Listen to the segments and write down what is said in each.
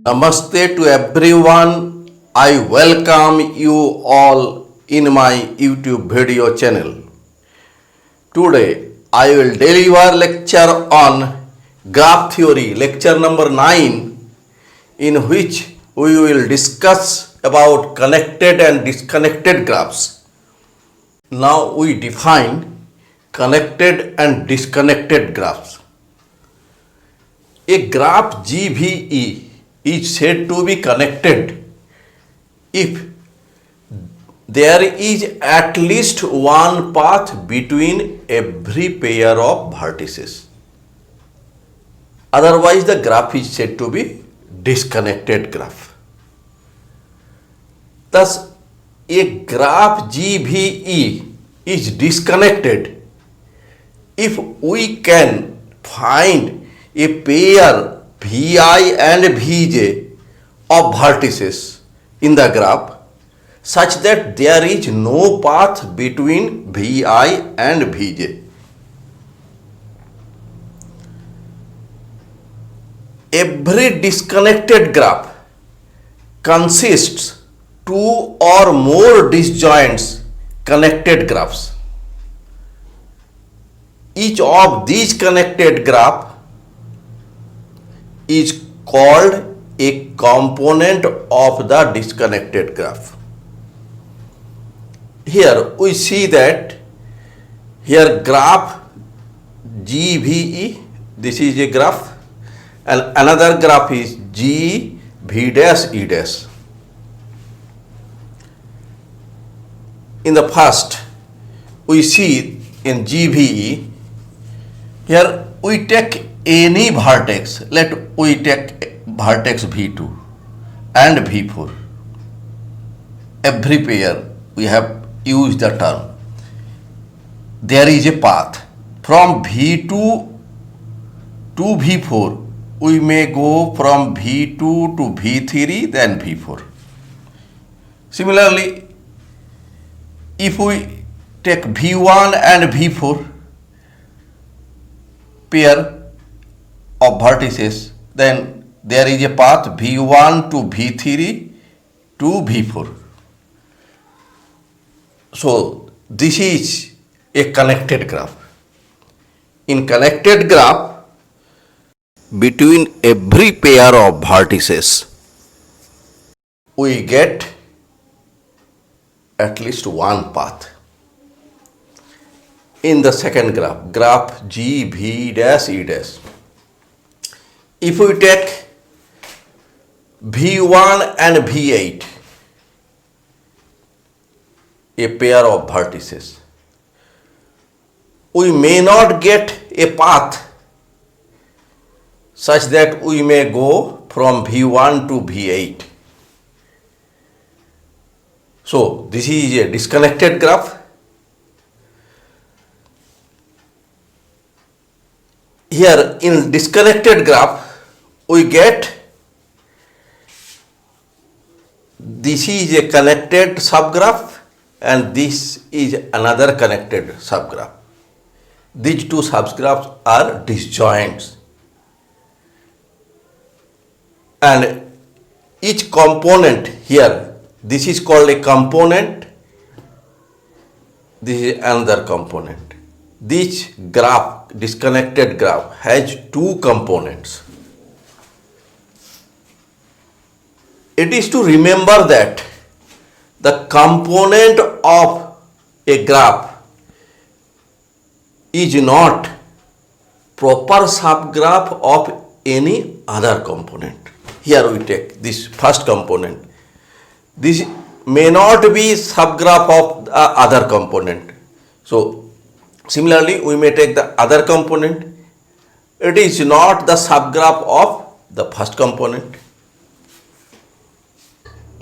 Namaste to everyone. I welcome you all in my YouTube video channel. Today I will deliver lecture on graph theory, lecture number 9, in which we will discuss about connected and disconnected graphs. Now we define connected and disconnected graphs. A graph GVE is said to be connected if there is at least one path between every pair of vertices. Otherwise, the graph is said to be disconnected graph. Thus, a graph GVE is disconnected if we can find a pair Vi and Vj of vertices in the graph such that there is no path between Vi and Vj. Every disconnected graph consists two or more disjoints connected graphs. Each of these connected graph is called a component of the disconnected graph. Here we see that here graph GVE, this is a graph, and another graph is GV dash E dash. In the first, we see in GVE, here we take any vertex, let we take vertex V2 and V4. Every pair we have used the term. There is a path from V2 to V4. We may go from V2 to V3 then V4. Similarly, if we take V1 and V4 pair of vertices, then there is a path V1 to V3 to V4. So this is a connected graph. In connected graph, between every pair of vertices, we get at least one path. In the second graph, graph GV dash E dash, if we take V1 and V8, a pair of vertices, we may not get a path such that we may go from V1 to V8. So this is a disconnected graph. Here in disconnected graph, we get this is a connected subgraph and this is another connected subgraph. These two subgraphs are disjoints, and each component here, this is called a component, this is another component. This graph, disconnected graph, has two components. It is to remember that the component of a graph is not proper subgraph of any other component. Here we take this first component. This may not be subgraph of the other component. So similarly, we may take the other component. It is not the subgraph of the first component.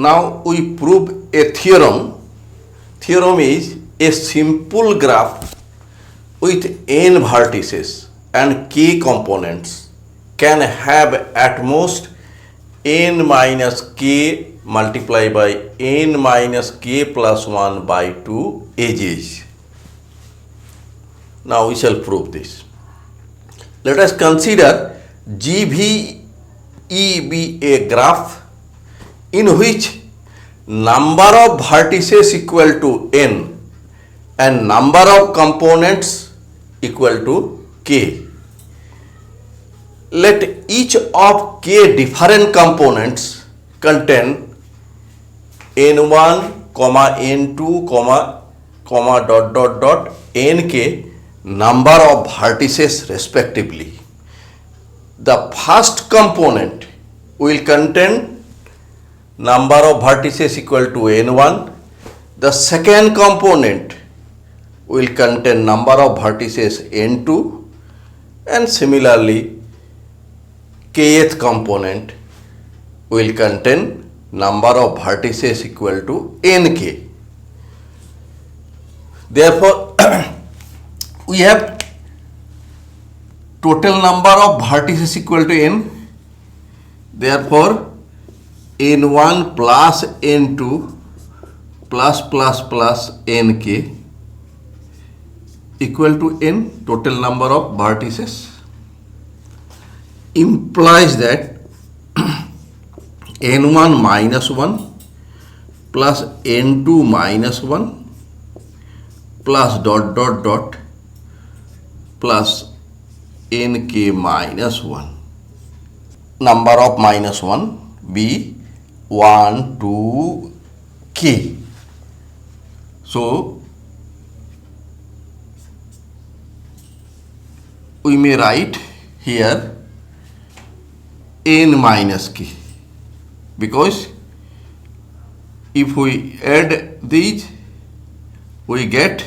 Now we prove a theorem. Theorem is a simple graph with n vertices and k components can have at most n minus k multiplied by n minus k plus 1 by 2 edges. Now we shall prove this. Let us consider GV E be a graph in which number of vertices equal to n and number of components equal to k. Let each of k different components contain n1, n2, nk number of vertices respectively. The first component will contain number of vertices equal to n1. The second component will contain number of vertices n2, and similarly kth component will contain number of vertices equal to nk. Therefore, we have total number of vertices equal to n. Therefore, n1 plus n2 plus nk equal to n, total number of vertices, implies that n1 minus 1 plus n2 minus 1 plus plus nk minus 1. Number of minus 1 be 1, 2, k. So, we may write here n minus k, because if we add these we get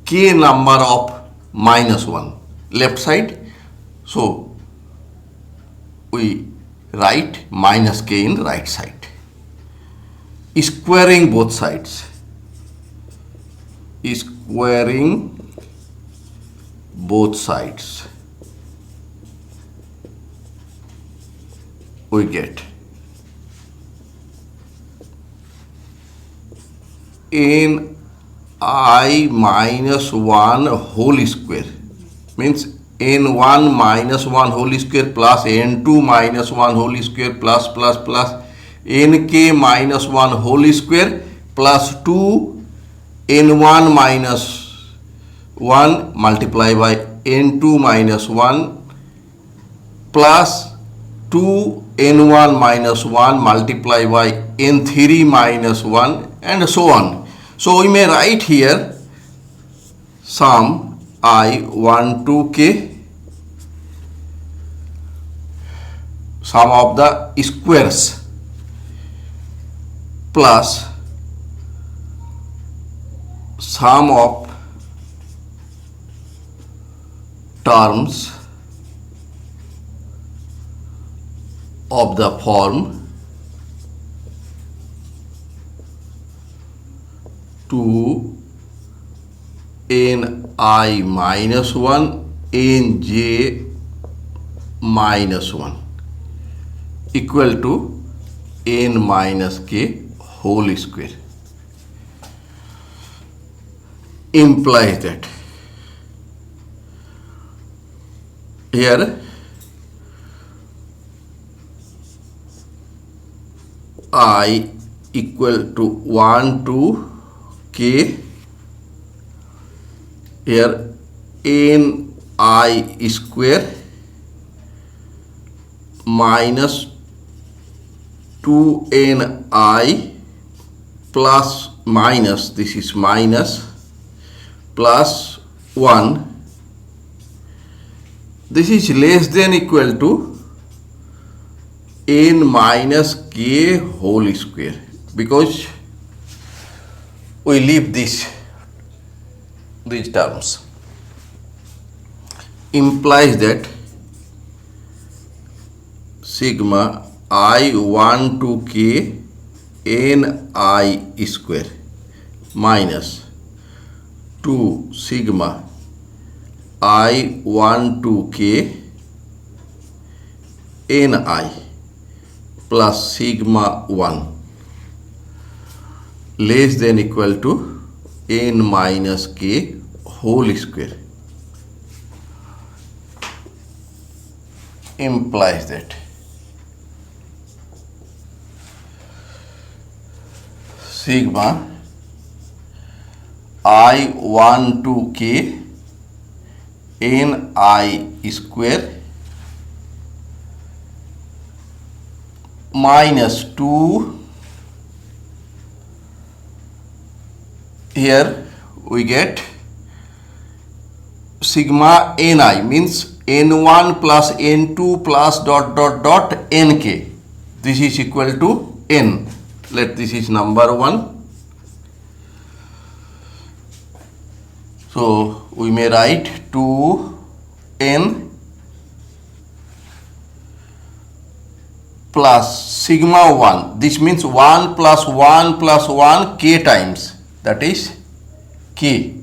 k number of minus 1 left side. So, we write minus k in right side. Squaring both sides. Squaring both sides, we get n I minus 1 whole square, means n1 minus 1 whole square plus n2 minus 1 whole square plus nk minus 1 whole square plus 2 n1 minus 1 multiply by n2 minus 1 plus 2 n1 minus 1 multiply by n3 minus 1 and so on. So, we may write here sum I1 to k, sum of the squares, plus sum of terms of the form 2 ni minus 1 nj minus 1 equal to n minus k whole square, implies that here I equal to 1 to k, here n I square minus 2 n I plus minus, this is minus, plus 1, this is less than equal to n minus k whole square, because we leave these terms, implies that sigma I1 to k n I square minus 2 sigma I1 to k n I plus sigma 1 less than equal to n minus k whole square, implies that sigma I1 to k ni square minus 2, here we get sigma ni means n1 plus n2 plus dot dot dot nk. This is equal to n. Let this is number 1. So we may write 2n plus sigma 1. This means 1 plus 1 plus 1 k times, that is k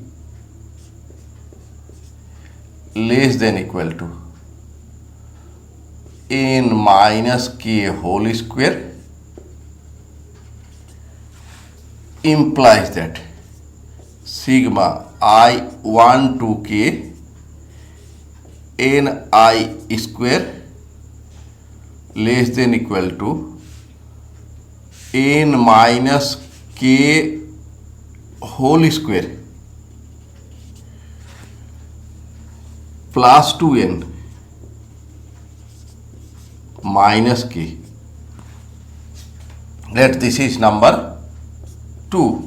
less than equal to n minus k whole square, implies that sigma I1 to k ni square less than equal to n minus k whole square plus 2n minus k. Let this is number 2.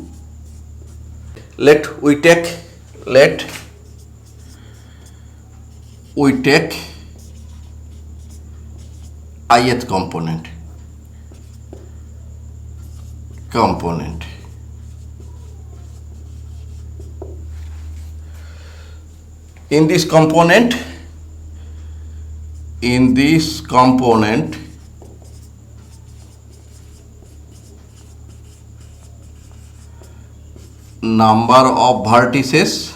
Let we take ith component. In this component, number of vertices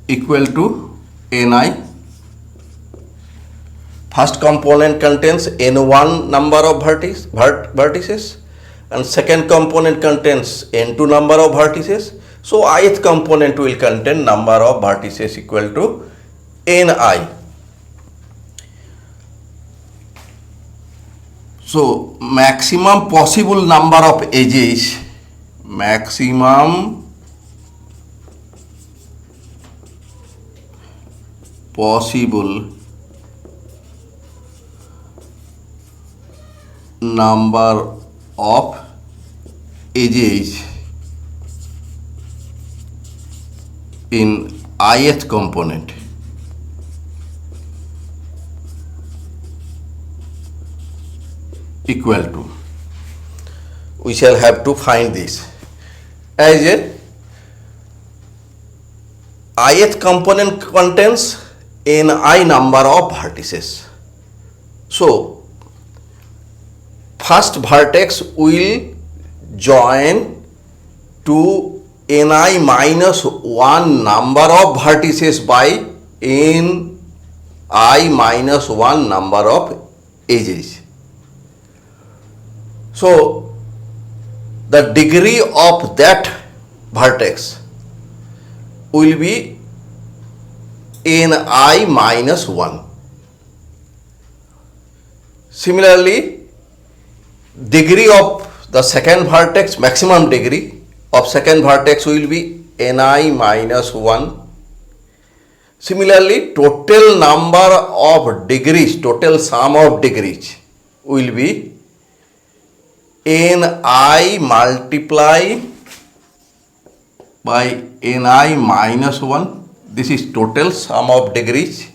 equal to ni. First component contains n1 number of vertices and second component contains n2 number of vertices. So ith component will contain number of vertices equal to ni. So maximum possible number of edges, number of edges in ith component equal to, we shall have to find this as a ith component contains ni number of vertices. So first vertex will join to ni minus 1 number of vertices by ni minus 1 number of edges. So the degree of that vertex will be ni minus 1. Similarly, degree of the second vertex, maximum degree of second vertex will be ni minus 1. Similarly, total number of degrees, total sum of degrees will be ni multiply by ni minus 1. This is total sum of degrees,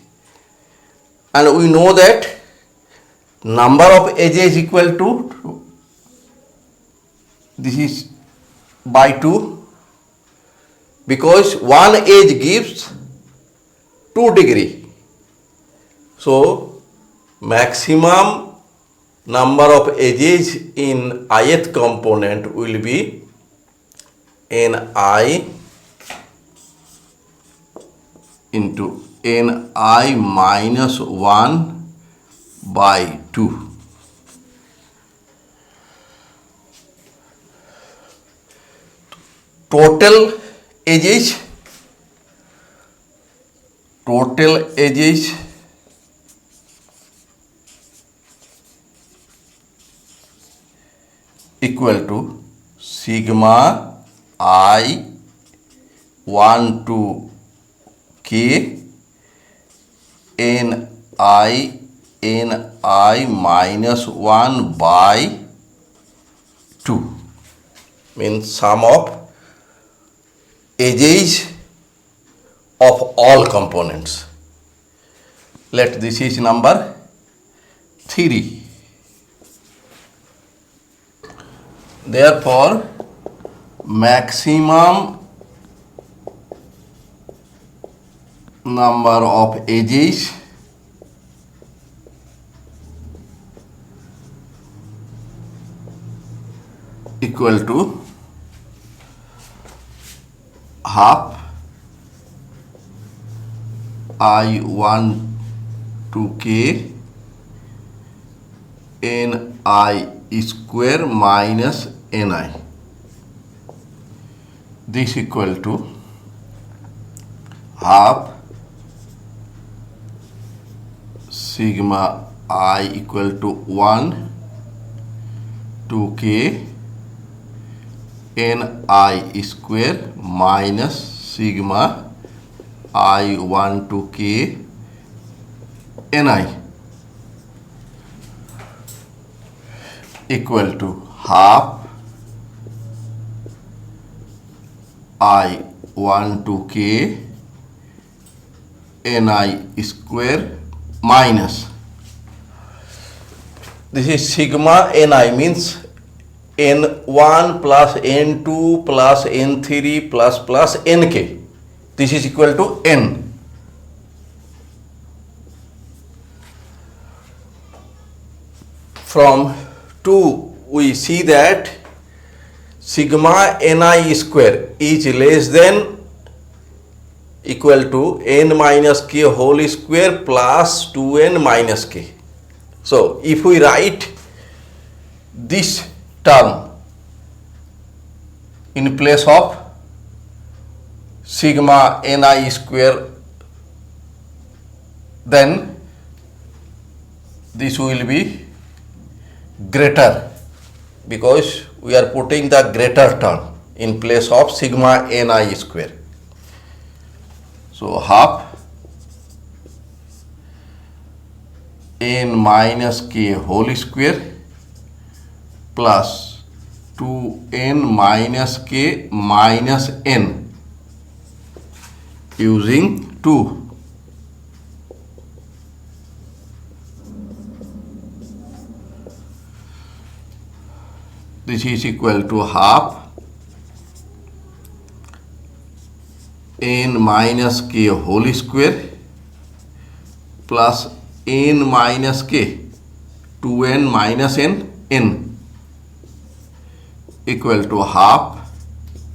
and we know that number of edges equal to, this is by 2, because one edge gives 2 degree. So maximum number of edges in ith component will be ni into ni minus 1 by 2. Total edges equal to sigma I1 to k ni minus 1 by 2 means sum of edges of all components. Let this is number 3. Therefore, maximum number of edges equal to half I1 to k ni square minus ni. This equal to half sigma I equal to 1 to k ni square minus sigma I1 to k ni equal to half I1 to k ni square minus, this is sigma ni means n1 plus n2 plus n3 plus nk. This is equal to n. From 2 we see that sigma ni square is less than equal to n minus k whole square plus 2n minus k. So if we write this term in place of sigma ni square, then this will be greater because we are putting the greater term in place of sigma ni square. So half n minus k whole square plus 2n minus k minus n using 2. This is equal to half n minus k whole square plus n minus k 2n minus n equal to half.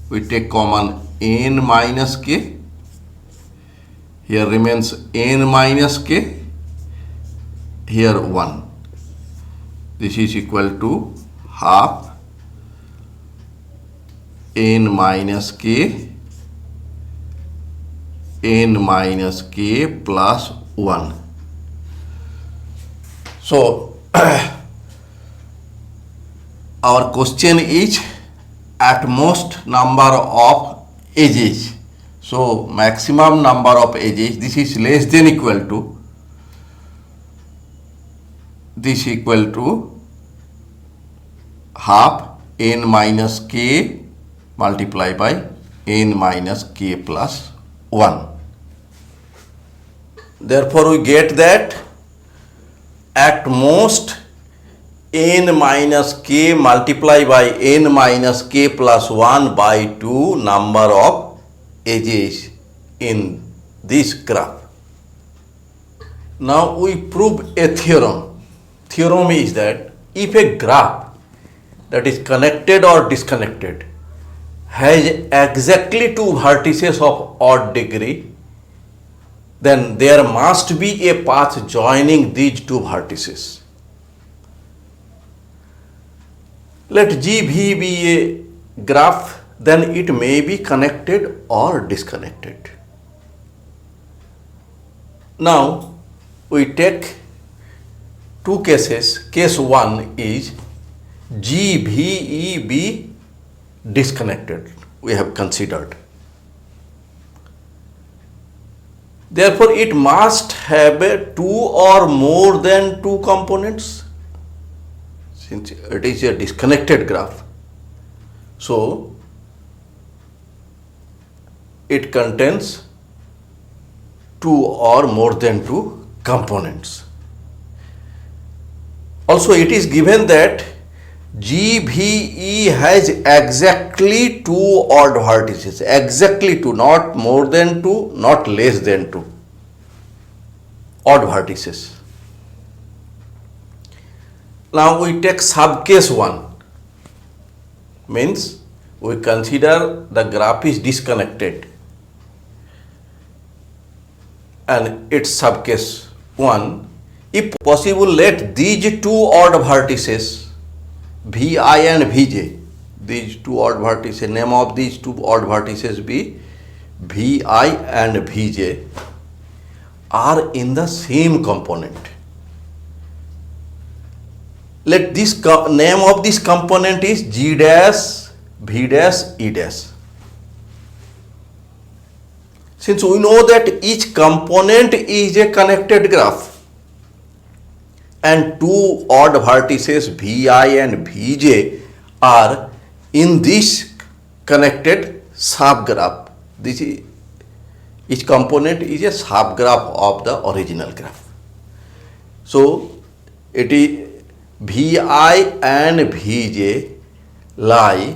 We take common n minus k. Here remains n minus k. Here 1. This is equal to half n minus k plus 1. So our question is at most number of edges. So maximum number of edges, this is less than equal to this equal to half n minus k multiply by n minus k plus 1. Therefore we get that at most n minus k multiply by n minus k plus 1 by 2 number of edges in this graph. Now we prove a theorem. Theorem is that if a graph that is connected or disconnected has exactly 2 vertices of odd degree, then there must be a path joining these 2 vertices. Let GV be a graph, then it may be connected or disconnected. Now we take 2 cases. Case 1 is G, V, E, be disconnected, we have considered. Therefore, it must have two or more than two components, since it is a disconnected graph. So, it contains two or more than two components. Also, it is given that GVE has exactly two odd vertices, exactly two, not more than two, not less than two odd vertices. Now we take subcase 1, means we consider the graph is disconnected and its subcase 1. If possible, let these two odd vertices Vi and Vj, these two odd vertices, name of these two odd vertices be Vi and Vj, are in the same component. Let this name of this component is G dash, V dash, E dash. Since we know that each component is a connected graph, and two odd vertices Vi and Vj are in this connected subgraph. This is, each component is a subgraph of the original graph. So it is Vi and Vj lie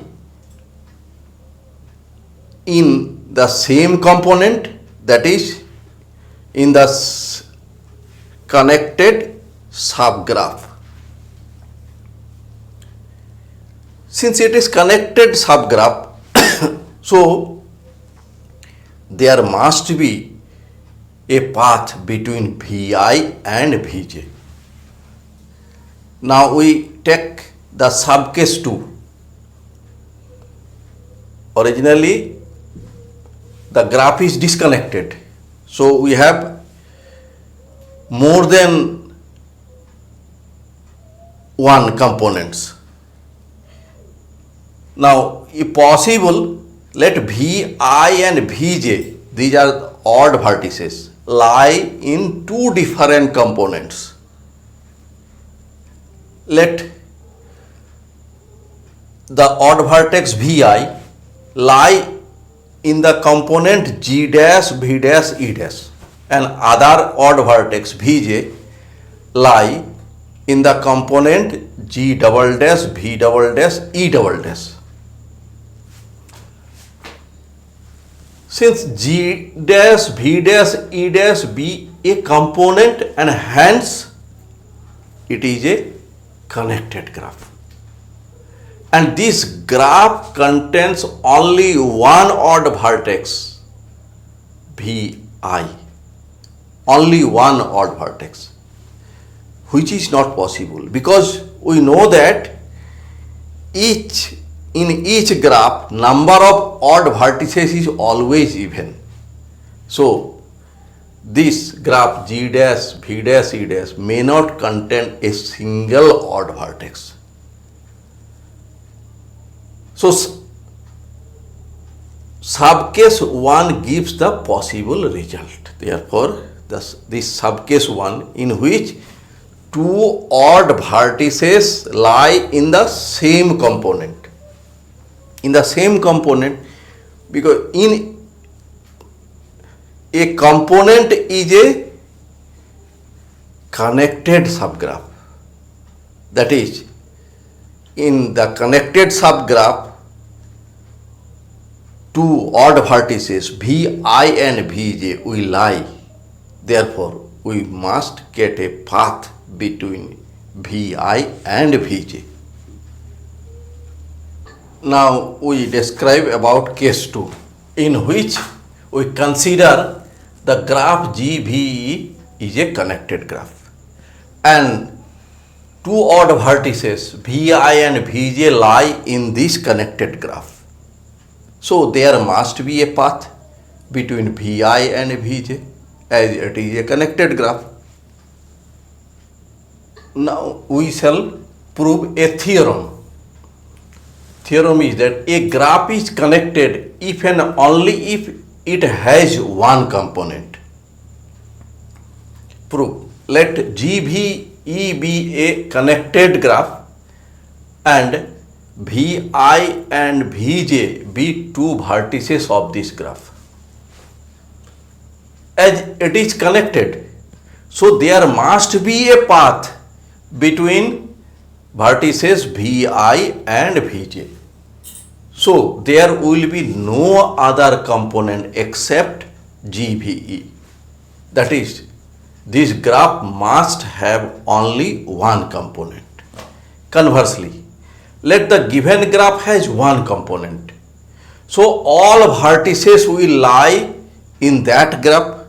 in the same component, that is in the connected subgraph. Since it is connected subgraph, so there must be a path between Vi and Vj. Now we take the subcase 2. Originally the graph is disconnected, so we have more than one components. Now, if possible, let Vi and Vj, these are odd vertices, lie in two different components. Let the odd vertex Vi lie in the component G dash, V dash, E dash, and other odd vertex Vj lie in the component G double dash, V double dash, E double dash. Since G dash, V dash, E dash be a component and hence it is a connected graph. And this graph contains only one odd vertex Vi, only one odd vertex, which is not possible because we know that in each graph number of odd vertices is always even. So this graph G dash, V dash, E dash may not contain a single odd vertex. So subcase 1 gives the possible result. Therefore, this subcase 1 in which two odd vertices lie in the same component. In the same component, because in a component is a connected subgraph. That is, in the connected subgraph, two odd vertices Vi and Vj will lie. Therefore, we must get a path between Vi and Vj. Now we describe about case 2, in which we consider the graph GVE is a connected graph and two odd vertices Vi and Vj lie in this connected graph. So there must be a path between Vi and Vj as it is a connected graph. Now we shall prove a theorem theorem is that a graph is connected if and only if it has one component. Proof. Let GVE be a connected graph and VI and VJ be two vertices of this graph. As it is connected, so there must be a path between vertices VI and VJ. So there will be no other component except GVE. That is, this graph must have only one component. Conversely, let the given graph has one component. So all vertices will lie in that graph.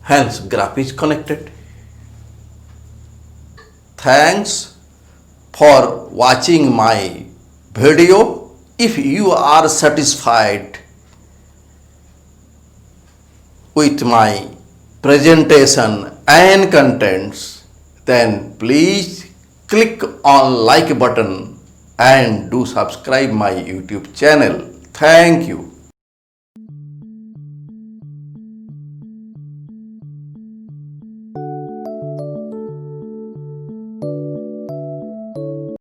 Hence, graph is connected. Thanks for watching my video. If you are satisfied with my presentation and contents, then please click on like button and do subscribe my YouTube channel. Thank you.